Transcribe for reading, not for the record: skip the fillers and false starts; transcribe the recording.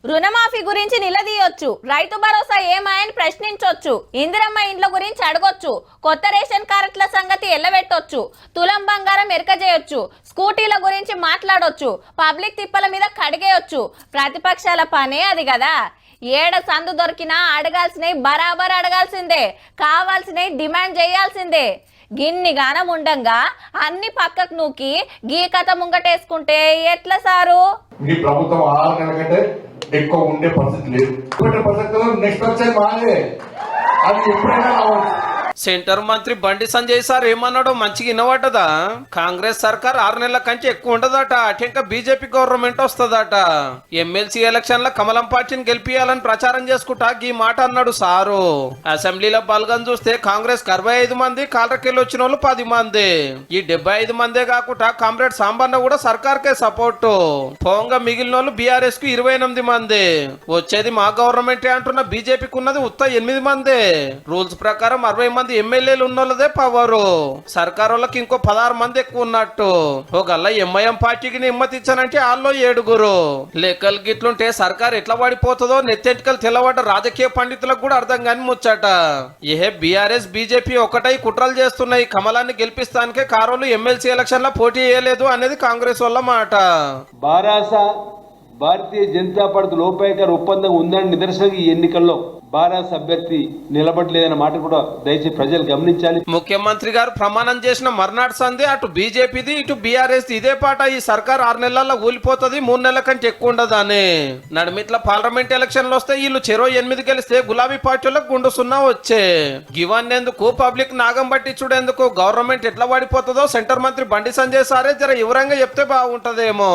రుణమాఫీ గురించి నిలదీయొచ్చు, రైతు భరోసా ఏమాయని ప్రశ్నించొచ్చు, ఇందిరమ్మ ఇండ్ల గురించి అడగొచ్చు, కొత్త రేషన్ కార్డుల సంగతి ఎల్లబెట్టొచ్చు, తులం బంగారం ఎరకజేయొచ్చు, స్కూటీల గురించి మాట్లాడొచ్చు, పబ్లిక్ తిప్పల మీద కడిగేయొచ్చు. ప్రతిపక్షాల పనే అది కదా. ఏడ సందు దొరికినా అడగాల్సినవి బరాబర్ అడగాల్సిందే, కావాల్సినవి డిమాండ్ చేయాల్సిందే. గిన్ని గానం ఉండంగా అన్ని పక్కకు నూకి గీ కథ ముంగటేసుకుంటే ఎట్లా సారు? మీ ప్రభుత్వం 6 నెలల కంటే ఎక్కువ ఉండే పరిస్థితి లేదు. నెక్స్ట్ వచ్చేది మాదే, అది ఎప్పుడైనా రావచ్చు. సెంటర్ మంత్రి బండి సంజయ్ సార్ ఏమన్నాడో మంచిగా వినవడ్డదా? కాంగ్రెస్ సర్కార్ 6 నెలల కంటే ఎక్కువ ఉండదట, అటెంక బీజేపీ గవర్నమెంట్ వస్తుందట. ఎమ్మెల్సీ ఎలక్షన్ లో కమలం పార్టీని గెలిపియాలని ప్రచారం చేసుకుంటా ఈ మాట అన్నాడు సారు. అసెంబ్లీలో బలగం చూస్తే కాంగ్రెస్ 65 మంది, కాలరకెళ్ళి వచ్చిన వాళ్ళు 10 మంది. ఈ 75 మందే కాకుండా కామ్రేడ్ సాంబన్న కూడా సర్కార్ కే సపోర్టు. పోంగా మిగిలిన వాళ్ళు బీఆర్ఎస్ కు 28 మంది. వచ్చేది మా గవర్నమెంటే అంటున్న బీజేపీకి ఉన్నది ఉత్త 8 మంది. రూల్స్ ప్రకారం 60 మంది ఎమ్మెల్యేలు ఉన్నోళ్ళదే పవరు. సర్కార్ వాళ్ళకి ఇంకో 16 మంది ఎక్కువ ఉన్నట్టు. ఒకళ్ళ ఎంఐఎం పార్టీకి నిమ్మతి ఇచ్చానంటే వాళ్ళు 7. లెక్కలు గిట్లుంటే సర్కార్ ఎట్లా పడిపోతుందో నెత్తెంటికలు తెల్లబడ్డ రాజకీయ పండితులకు కూడా అర్థం కాని ముచ్చట. ఏ బీఆర్ఎస్ బీజేపీ ఒకటై కుట్రలు చేస్తున్నాయి. కమలాన్ని గెలిపిస్తానికే కారోలు ఎమ్మెల్సీ ఎలక్షన్ లో పోటీ చేయలేదు అనేది కాంగ్రెస్ వాళ్ళ మాట. బారాస భారతీయ జనతా పార్టీ లోపాయకర ఒప్పందం ఉందని నిదర్శనంగా ఈ ఎన్నికల్లో బారాస అభ్యర్థి నిలబడలేదన్న మాట కూడా దయచేసి ప్రజలు గమనించాలి. ముఖ్యమంత్రి గారు ప్రమాణం చేసిన మర్నాడు సందే అటు బీజేపీది ఇటు బీఆర్ఎస్ ఇదే పాట. ఈ సర్కార్ 6 నెలల్లో ఊలిపోతుంది, 3 నెలల కంటే ఎక్కువ ఉండదని. నడిమిట్ల పార్లమెంట్ ఎలక్షన్లు వస్తే వీళ్ళు చెరో 8 గెలిస్తే గులాబీ పార్టీలకు గుండు 0 వచ్చే. గివన్నేందుకు పబ్లిక్ నాగం బట్టి చూడేందుకు గవర్నమెంట్ ఎట్లా పడిపోతుందో సెంటర్ మంత్రి బండి సంజయ్ సారే జర వివరంగా చెప్తే బాగుంటదేమో.